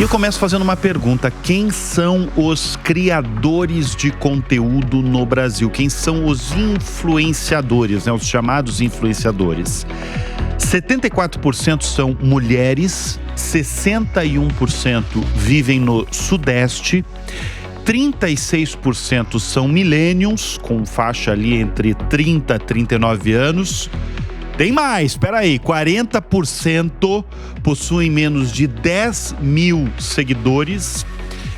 eu começo fazendo uma pergunta: quem são os criadores de conteúdo no Brasil? Quem são os influenciadores, né? Os chamados influenciadores. 74% são mulheres, 61% vivem no Sudeste, 36% são millennials, com faixa ali entre 30 e 39 anos. Tem mais, espera aí, 40% possuem menos de 10 mil seguidores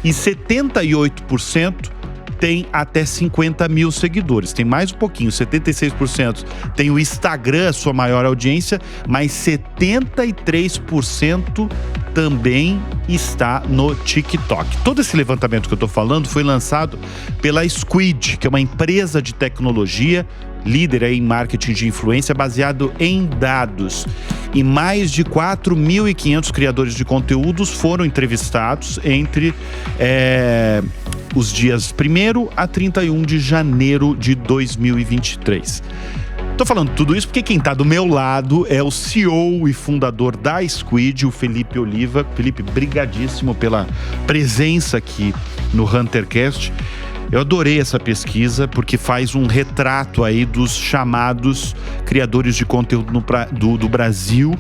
e 78% tem até 50 mil seguidores. Tem mais um pouquinho, 76% tem o Instagram, a sua maior audiência, mas 73% também está no TikTok. Todo esse levantamento que eu estou falando foi lançado pela Squid, que é uma empresa de tecnologia, líder aí em marketing de influência baseado em dados. E mais de 4.500 criadores de conteúdos foram entrevistados entre os dias 1º a 31 de janeiro de 2023. Tô falando tudo isso porque quem tá do meu lado é o CEO e fundador da Squid, o Felipe Oliva. Felipe, brigadíssimo pela presença aqui no HunterCast. Eu adorei essa pesquisa porque faz um retrato aí dos chamados criadores de conteúdo do Brasil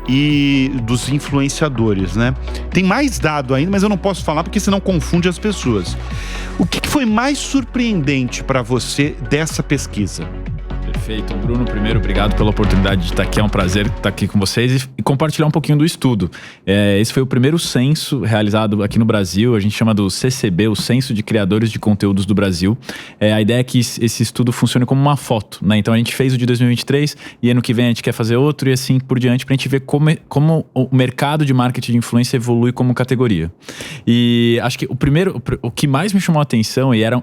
e dos influenciadores, né? Tem mais dado ainda, mas eu não posso falar porque senão confunde as pessoas. O que foi mais surpreendente para você dessa pesquisa? Perfeito. Bruno, primeiro, obrigado pela oportunidade de estar aqui. É um prazer estar aqui com vocês e compartilhar um pouquinho do estudo. Esse foi o primeiro censo realizado aqui no Brasil. A gente chama do CCB, o Censo de Criadores de Conteúdos do Brasil. A ideia é que esse estudo funcione como uma foto, né? Então a gente fez o de 2023 e ano que vem a gente quer fazer outro e assim por diante, para a gente ver como o mercado de marketing de influência evolui como categoria. E acho que o que mais me chamou a atenção, e era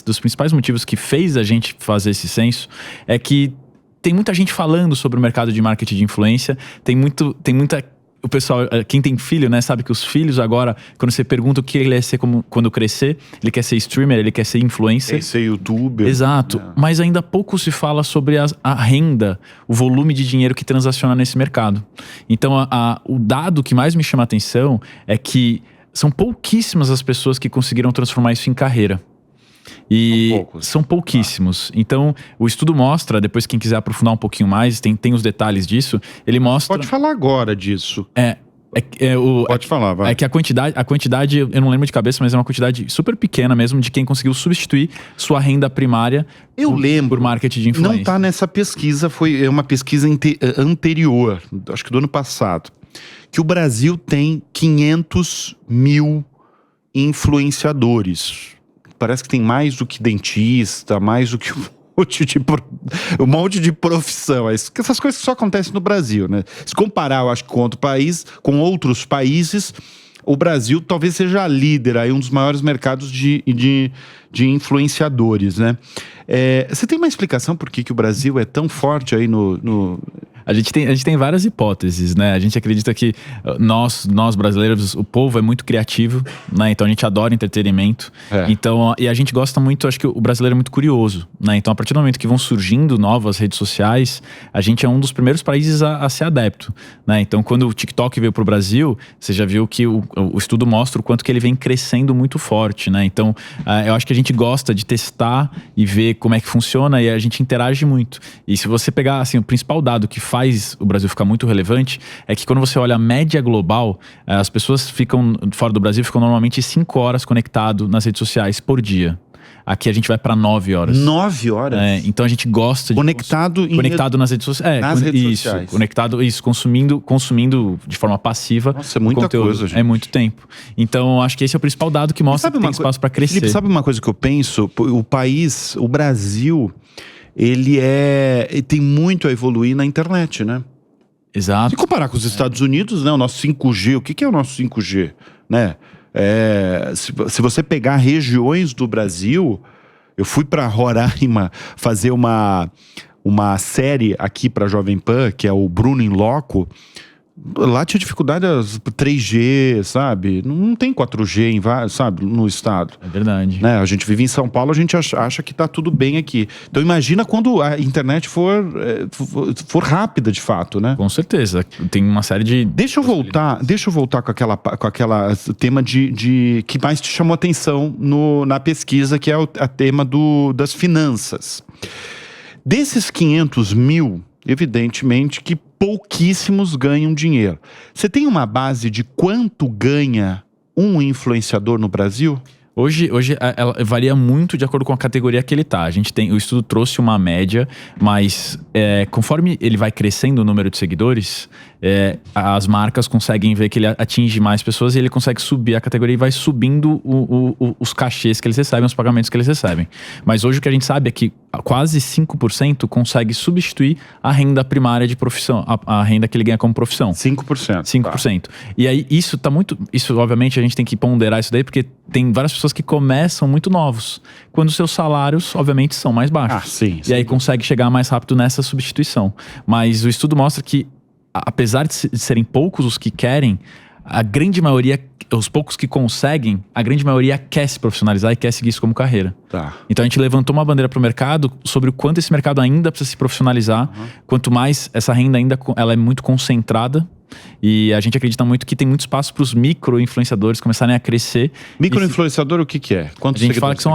dos principais motivos que fez a gente fazer esse censo, é que tem muita gente falando sobre o mercado de marketing de influência, tem muita... O pessoal, quem tem filho, né, sabe que os filhos agora, quando você pergunta o que ele quer ser quando crescer, ele quer ser streamer, ele quer ser influencer. Quer ser youtuber. Exato, mas ainda pouco se fala sobre a renda, o volume de dinheiro que transaciona nesse mercado. Então, o dado que mais me chama a atenção é que são pouquíssimas as pessoas que conseguiram transformar isso em carreira. E são pouquíssimos. Então, o estudo mostra, depois quem quiser aprofundar um pouquinho mais, tem os detalhes disso, ele mostra... Pode falar agora disso. Pode falar, vai. É que a quantidade, eu não lembro de cabeça, mas é uma quantidade super pequena mesmo de quem conseguiu substituir sua renda primária por marketing de influência. Não tá nessa pesquisa, foi uma pesquisa anterior, acho que do ano passado, que o Brasil tem 500 mil influenciadores. Parece que tem mais do que dentista, mais do que um monte de profissão. Essas coisas que só acontecem no Brasil, né? Se comparar, eu acho que com outros países, o Brasil talvez seja líder, aí, um dos maiores mercados de influenciadores, né? Você tem uma explicação por que o Brasil é tão forte aí no... A gente tem várias hipóteses, né? A gente acredita que nós brasileiros, o povo é muito criativo, né? Então a gente adora entretenimento. Então, e a gente gosta muito, acho que o brasileiro é muito curioso, né? Então a partir do momento que vão surgindo novas redes sociais, a gente é um dos primeiros países a ser adepto, né? Então quando o TikTok veio pro Brasil, você já viu que o estudo mostra o quanto que ele vem crescendo muito forte, né? Então eu acho que a gente gosta de testar e ver como é que funciona e a gente interage muito. E se você pegar, assim, o principal dado que faz o Brasil ficar muito relevante é que quando você olha a média global, as pessoas fora do Brasil ficam normalmente 5 horas conectado nas redes sociais por dia. Aqui a gente vai para 9 horas. 9 horas? Então a gente gosta de... Conectado nas redes sociais. Nas redes sociais. Conectado, consumindo de forma passiva. Nossa, é muita conteúdo. Coisa, gente. É muito tempo. Então acho que esse é o principal dado que mostra que tem espaço para crescer. Felipe, sabe uma coisa que eu penso? O Brasil, ele tem muito a evoluir na internet, né? Exato. Se comparar com os Estados Unidos, né? O nosso 5G, o que é o nosso 5G? Né? Se você pegar regiões do Brasil, eu fui para Roraima fazer uma série aqui para Jovem Pan, que é o Bruno em Loco. Lá tinha dificuldade 3G, sabe? Não tem 4G sabe, no estado. É verdade. Né? A gente vive em São Paulo, a gente acha que tá tudo bem aqui. Então imagina quando a internet for rápida de fato, né? Com certeza. Tem uma série de... Deixa eu voltar com aquela tema de que mais te chamou atenção na pesquisa, que é o tema das finanças. Desses 500 mil, evidentemente que pouquíssimos ganham dinheiro. Você tem uma base de quanto ganha um influenciador no Brasil? Hoje ela varia muito de acordo com a categoria que ele tá. O estudo trouxe uma média, mas conforme ele vai crescendo o número de seguidores, as marcas conseguem ver que ele atinge mais pessoas e ele consegue subir a categoria e vai subindo os cachês que eles recebem, os pagamentos que eles recebem. Mas hoje o que a gente sabe é que quase 5% consegue substituir a renda primária de profissão, a renda que ele ganha como profissão. 5%. 5%. Tá. E aí isso obviamente a gente tem que ponderar isso daí, porque tem várias pessoas que começam muito novos, quando seus salários, obviamente, são mais baixos. Sim. E aí consegue chegar mais rápido nessa substituição. Mas o estudo mostra que, apesar de serem poucos os que querem, a grande maioria, os poucos que conseguem, a grande maioria quer se profissionalizar e quer seguir isso como carreira. Tá. Então a gente levantou uma bandeira para o mercado sobre o quanto esse mercado ainda precisa se profissionalizar, quanto mais essa renda ela é muito concentrada. E a gente acredita muito que tem muito espaço para os micro-influenciadores começarem a crescer. Micro-influenciador, o que é? Quantos a gente fala que são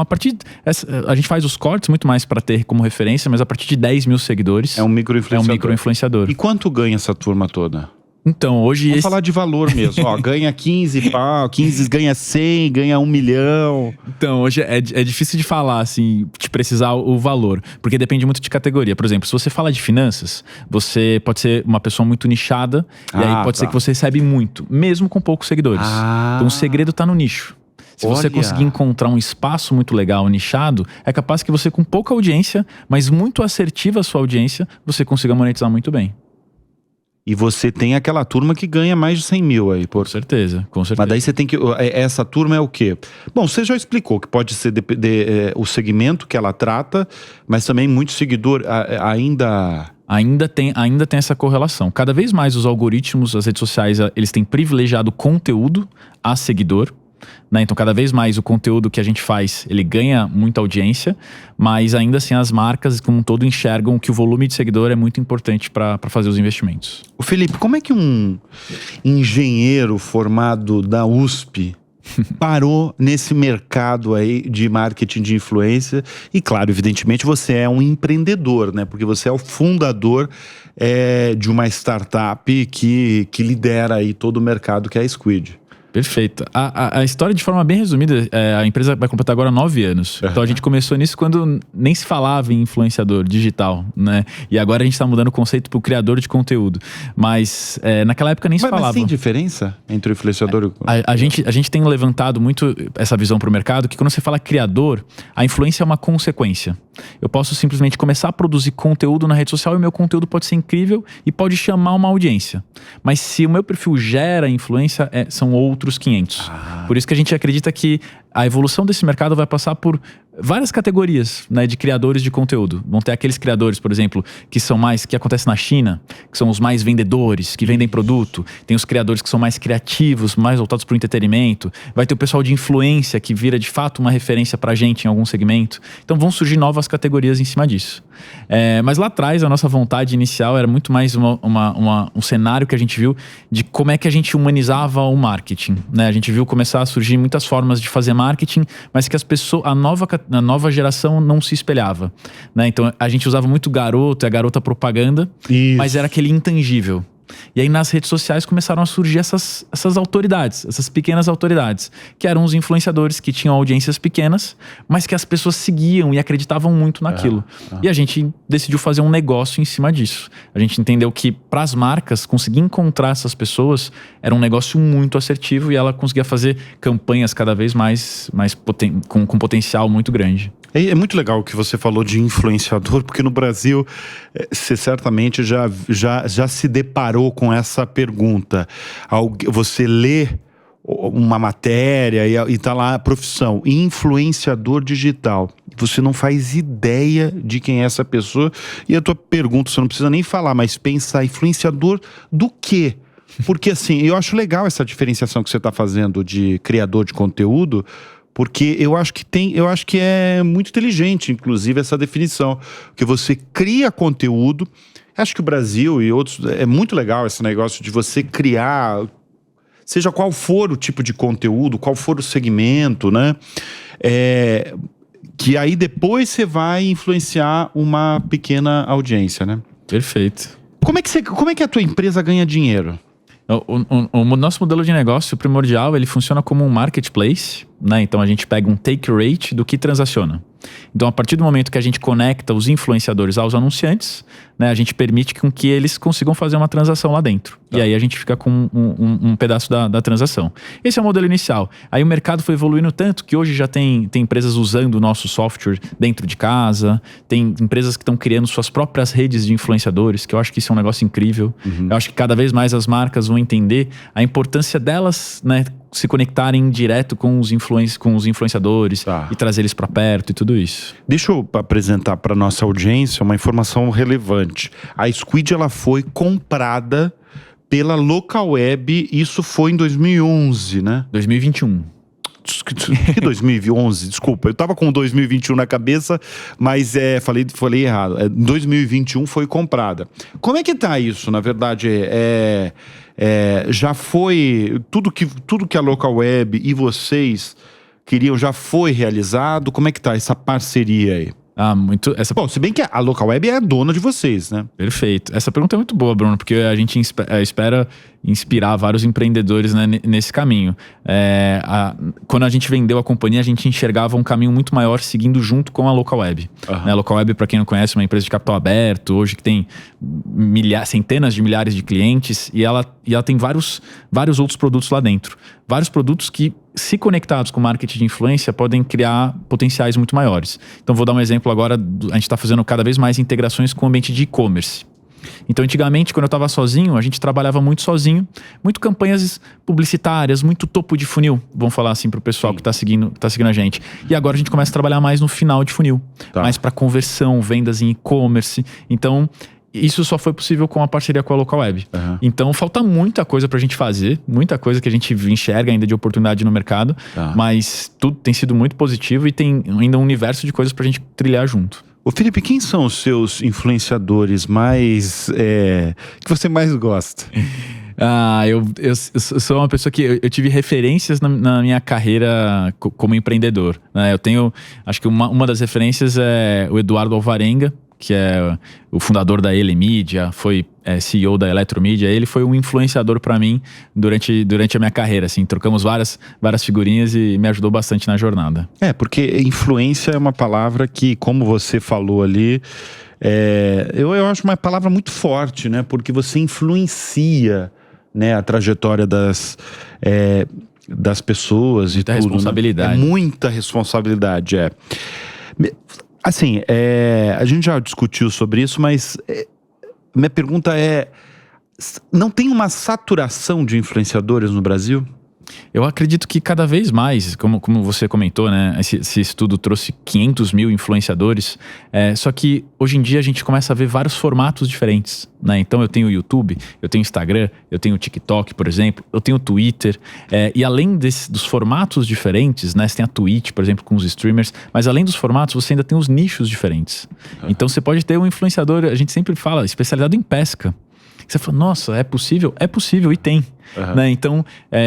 a gente faz os cortes muito mais para ter como referência, mas a partir de 10 mil seguidores é um micro-influenciador. E quanto ganha essa turma toda? Então, hoje... Vamos falar de valor mesmo. Ganha 15 pau, 15 ganha 100, ganha 1 milhão. Então, hoje é difícil de falar, assim, de precisar o valor. Porque depende muito de categoria. Por exemplo, se você fala de finanças, você pode ser uma pessoa muito nichada. E aí pode ser que você recebe muito, mesmo com poucos seguidores. Então, o segredo tá no nicho. Se você conseguir encontrar um espaço muito legal, nichado, é capaz que você, com pouca audiência, mas muito assertiva a sua audiência, você consiga monetizar muito bem. E você tem aquela turma que ganha mais de 100 mil aí. Com certeza, com certeza. Mas daí você tem que... Essa turma é o quê? Bom, você já explicou que pode ser o segmento que ela trata, mas também muito seguidor Ainda tem essa correlação. Cada vez mais os algoritmos, as redes sociais, eles têm privilegiado conteúdo a seguidor. Né? Então cada vez mais o conteúdo que a gente faz, ele ganha muita audiência, mas ainda assim as marcas como um todo enxergam que o volume de seguidor é muito importante para fazer os investimentos. O Felipe, como é que um engenheiro formado da USP parou nesse mercado aí de marketing de influência? E claro, evidentemente você é um empreendedor, né? Porque você é o fundador de uma startup que lidera aí todo o mercado, que é a Squid. Perfeito. A história, de forma bem resumida, a empresa vai completar agora 9 anos. Então a gente começou nisso quando nem se falava em influenciador digital, né? E agora a gente está mudando o conceito para o criador de conteúdo. Mas naquela época nem se falava. Mas tem diferença entre o influenciador e o... A gente tem levantado muito essa visão para o mercado, que quando você fala criador, a influência é uma consequência. Eu posso simplesmente começar a produzir conteúdo na rede social e o meu conteúdo pode ser incrível e pode chamar uma audiência. Mas se o meu perfil gera influência, são outros 500. Por isso que a gente acredita que a evolução desse mercado vai passar por várias categorias, né, de criadores de conteúdo. Vão ter aqueles criadores, por exemplo, que acontecem na China, que são os mais vendedores, que vendem produto. Tem os criadores que são mais criativos, mais voltados para o entretenimento. Vai ter o pessoal de influência, que vira de fato uma referência para a gente em algum segmento. Então vão surgir novas categorias em cima disso. Mas lá atrás, a nossa vontade inicial era muito mais um cenário que a gente viu de como é que a gente humanizava o marketing, né? A gente viu começar a surgir muitas formas de fazer marketing, mas que a nova geração não se espelhava, né? Então a gente usava muito garoto, a garota propaganda, mas era aquele intangível. E aí nas redes sociais começaram a surgir essas autoridades, essas pequenas autoridades, que eram os influenciadores que tinham audiências pequenas, mas que as pessoas seguiam e acreditavam muito naquilo. E a gente decidiu fazer um negócio em cima disso. A gente entendeu que para as marcas conseguir encontrar essas pessoas era um negócio muito assertivo e ela conseguia fazer campanhas cada vez mais com potencial muito grande. É muito legal o que você falou de influenciador, porque no Brasil você certamente já se deparou com essa pergunta. Você lê uma matéria e tá lá a profissão, influenciador digital. Você não faz ideia de quem é essa pessoa. E a tua pergunta, você não precisa nem falar, mas pensa, influenciador do quê? Porque assim, eu acho legal essa diferenciação que você está fazendo de criador de conteúdo, porque eu acho que é muito inteligente, inclusive, essa definição. Que você cria conteúdo. Acho que o Brasil e outros... É muito legal esse negócio de você criar... Seja qual for o tipo de conteúdo, qual for o segmento, né? Que aí depois você vai influenciar uma pequena audiência, né? Perfeito. Como é que a tua empresa ganha dinheiro? O nosso modelo de negócio primordial, ele funciona como um marketplace, né? Então a gente pega um take rate do que transaciona. Então, a partir do momento que a gente conecta os influenciadores aos anunciantes, né, a gente permite com que eles consigam fazer uma transação lá dentro. Tá. E aí a gente fica com um pedaço da transação. Esse é o modelo inicial. Aí o mercado foi evoluindo tanto que hoje já tem empresas usando o nosso software dentro de casa, tem empresas que estão criando suas próprias redes de influenciadores, que eu acho que isso é um negócio incrível. Eu acho que cada vez mais as marcas vão entender a importância delas, né, se conectarem direto com os influenciadores, e trazer eles para perto e tudo isso. Deixa eu apresentar para nossa audiência uma informação relevante. A Squid, ela foi comprada pela Localweb, isso foi em 2011, né? 2021. Que 2011? Desculpa, eu tava com 2021 na cabeça, mas falei errado. 2021 foi comprada. Como é que tá isso, na verdade? Já foi... Tudo que a Localweb e vocês queriam já foi realizado? Como é que tá essa parceria aí? Bom, se bem que a Localweb é a dona de vocês, né? Perfeito. Essa pergunta é muito boa, Bruno, porque a gente espera inspirar vários empreendedores, né, nesse caminho. Quando a gente vendeu a companhia, a gente enxergava um caminho muito maior seguindo junto com a Localweb. A Localweb, para quem não conhece, é uma empresa de capital aberto, hoje que tem centenas de milhares de clientes, e ela tem vários outros produtos lá dentro. Vários produtos que, se conectados com marketing de influência, podem criar potenciais muito maiores. Então, vou dar um exemplo agora. A gente está fazendo cada vez mais integrações com o ambiente de e-commerce. Então, antigamente, quando eu estava sozinho, a gente trabalhava muito sozinho, muito campanhas publicitárias, muito topo de funil, vamos falar assim para o pessoal que está seguindo a gente. E agora a gente começa a trabalhar mais no final de funil, mais para conversão, vendas em e-commerce. Então, isso só foi possível com a parceria com a Localweb. Então, falta muita coisa pra gente fazer, muita coisa que a gente enxerga ainda de oportunidade no mercado, mas tudo tem sido muito positivo e tem ainda um universo de coisas pra gente trilhar junto. Ô Felipe, quem são os seus influenciadores que você mais gosta? Eu sou uma pessoa que eu tive referências na minha carreira como empreendedor, né? Eu tenho, acho que uma das referências é o Eduardo Alvarenga, que é o fundador da Ele Mídia, foi CEO da Eletromídia. Ele foi um influenciador para mim durante a minha carreira, assim. Trocamos várias figurinhas e me ajudou bastante na jornada. Porque influência é uma palavra que, como você falou ali, eu acho uma palavra muito forte, né? Porque você influencia, né, a trajetória das pessoas e tudo. Muita responsabilidade. Né? Muita responsabilidade, Assim, a gente já discutiu sobre isso, mas minha pergunta não tem uma saturação de influenciadores no Brasil? Eu acredito que cada vez mais, como você comentou, né? Esse estudo trouxe 500 mil influenciadores. Só que hoje em dia a gente começa a ver vários formatos diferentes, né? Então eu tenho o YouTube, eu tenho o Instagram, eu tenho o TikTok, por exemplo, eu tenho o Twitter. E além dos formatos diferentes, né? Você tem a Twitch, por exemplo, com os streamers. Mas além dos formatos, você ainda tem os nichos diferentes. Então você pode ter um influenciador, a gente sempre fala, especializado em pesca. Você fala, nossa, é possível? É possível e tem. Né? Então,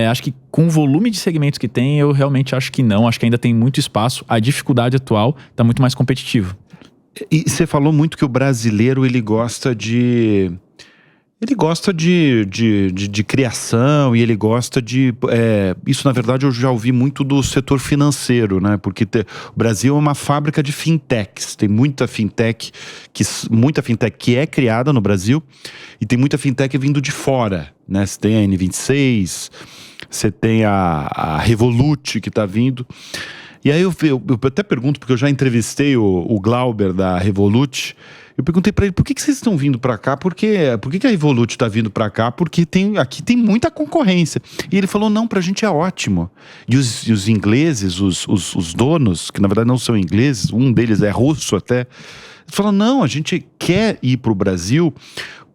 acho que com o volume de segmentos que tem, eu realmente acho que não. Acho que ainda tem muito espaço. A dificuldade atual está muito mais competitiva. E você falou muito que o brasileiro, ele gosta de criação, e ele gosta de... isso, na verdade, eu já ouvi muito do setor financeiro, né? Porque o Brasil é uma fábrica de fintechs. Tem muita fintech que é criada no Brasil, e tem muita fintech vindo de fora, né? Você tem a N26, você tem a Revolut que está vindo. E aí eu até pergunto, porque eu já entrevistei o Glauber da Revolut. Eu perguntei para ele, por que vocês estão vindo para cá? Por que a Revolut está vindo para cá? Porque aqui tem muita concorrência. E ele falou, não, pra gente é ótimo. E os ingleses, os donos, que na verdade não são ingleses, um deles é russo até, falaram, não, a gente quer ir pro Brasil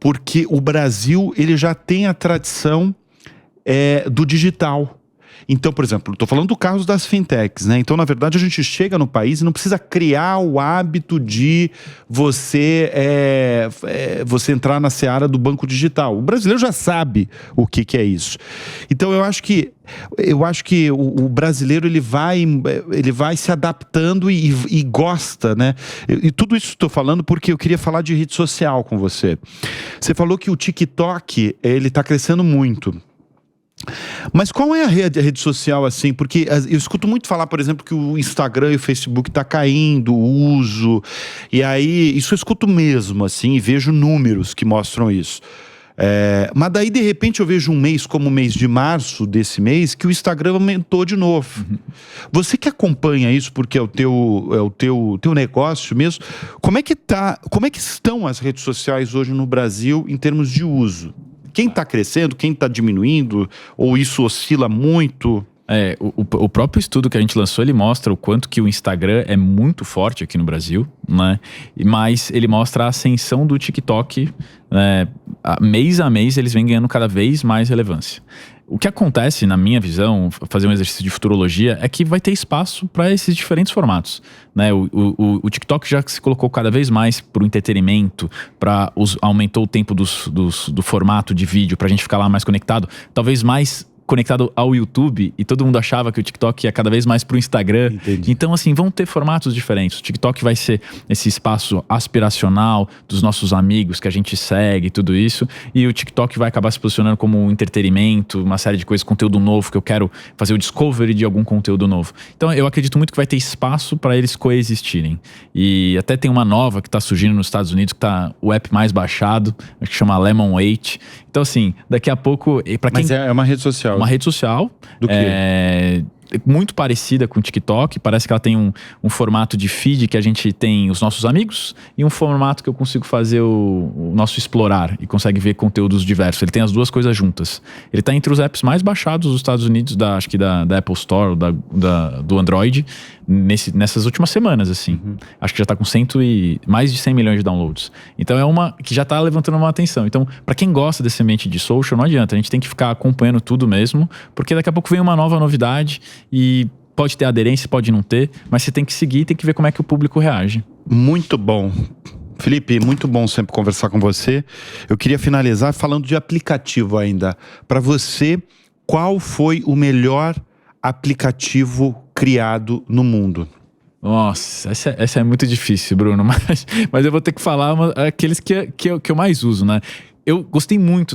porque o Brasil ele já tem a tradição do digital. Então, por exemplo, estou falando do caso das fintechs, né? Então, na verdade, a gente chega no país e não precisa criar o hábito de você entrar na seara do banco digital. O brasileiro já sabe o que é isso. Então, eu acho que o brasileiro ele vai se adaptando e gosta, né? E tudo isso estou falando porque eu queria falar de rede social com você. Você falou que o TikTok ele está crescendo muito. Mas qual é a rede social assim? Porque eu escuto muito falar, por exemplo, que o Instagram e o Facebook tá caindo o uso. E aí, isso eu escuto mesmo, assim, e vejo números que mostram isso. Mas daí, de repente, eu vejo um mês como o mês de março desse mês, que o Instagram aumentou de novo. Você que acompanha isso, porque é o teu negócio mesmo, como é que estão as redes sociais hoje no Brasil em termos de uso? Quem está crescendo, quem está diminuindo, ou isso oscila muito? O próprio estudo que a gente lançou, ele mostra o quanto que o Instagram é muito forte aqui no Brasil, né? Mas ele mostra a ascensão do TikTok, né? Mês a mês eles vêm ganhando cada vez mais relevância. O que acontece, na minha visão, fazer um exercício de futurologia, é que vai ter espaço para esses diferentes formatos, né? O TikTok já se colocou cada vez mais para o entretenimento, aumentou o tempo do formato de vídeo para a gente ficar lá mais conectado, talvez mais conectado ao YouTube, e todo mundo achava que o TikTok ia cada vez mais pro Instagram. Entendi. Então, assim, vão ter formatos diferentes. O TikTok vai ser esse espaço aspiracional dos nossos amigos que a gente segue, tudo isso. E o TikTok vai acabar se posicionando como um entretenimento, uma série de coisas, conteúdo novo, que eu quero fazer o discovery de algum conteúdo novo. Então, eu acredito muito que vai ter espaço para eles coexistirem. E até tem uma nova que tá surgindo nos Estados Unidos, que tá o app mais baixado, que chama Lemon8. Então, assim, daqui a pouco... Mas é uma rede social. Uma rede social. Do quê? Muito parecida com o TikTok. Parece que ela tem um formato de feed que a gente tem os nossos amigos e um formato que eu consigo fazer o nosso explorar e consegue ver conteúdos diversos. Ele tem as duas coisas juntas. Ele está entre os apps mais baixados dos Estados Unidos, acho que da Apple Store, do Android, nessas últimas semanas, assim. Acho que já está com mais de 100 milhões de downloads. Então é uma que já está levantando uma atenção. Então, para quem gosta desse ambiente de social, não adianta. A gente tem que ficar acompanhando tudo mesmo, porque daqui a pouco vem uma nova novidade e pode ter aderência, pode não ter, mas você tem que seguir e tem que ver como é que o público reage. Muito bom. Felipe, muito bom sempre conversar com você. Eu queria finalizar falando de aplicativo ainda. Para você, qual foi o melhor aplicativo criado no mundo? Nossa, essa é muito difícil, Bruno, mas eu vou ter que falar aqueles que eu mais uso, né? Eu gostei muito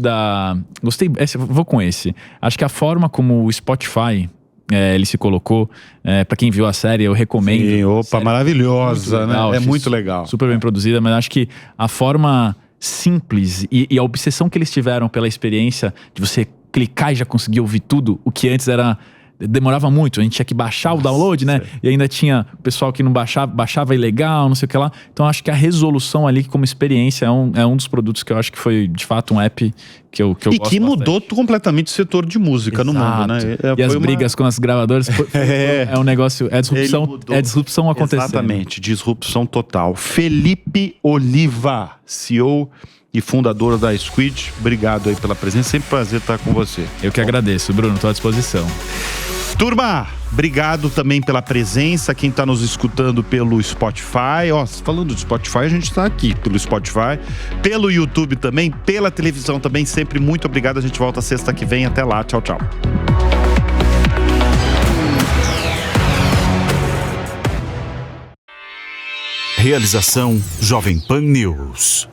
vou com esse. Acho que a forma como o Spotify... ele se colocou, pra quem viu a série, eu recomendo. Sim, opa, maravilhosa, legal, né? É muito legal. Super bem produzida, mas acho que a forma simples e a obsessão que eles tiveram pela experiência de você clicar e já conseguir ouvir tudo, o que antes demorava muito, a gente tinha que baixar o download, né? E ainda tinha o pessoal que não baixava ilegal, não sei o que lá. Então acho que a resolução ali como experiência é um dos produtos que eu acho que foi de fato um app que eu gosto que mudou completamente o setor de música no mundo, né? E as brigas com as gravadoras é um negócio, disrupção acontecendo. Exatamente, disrupção total. Felipe Oliva, CEO e fundador da Squid, obrigado aí pela presença, sempre um prazer estar com você. Eu que agradeço, Bruno, estou à disposição. Turma, obrigado também pela presença, quem está nos escutando pelo Spotify, falando de Spotify, a gente está aqui pelo Spotify, pelo YouTube também, pela televisão também, sempre muito obrigado, a gente volta sexta que vem, até lá, tchau, tchau. Realização Jovem Pan News.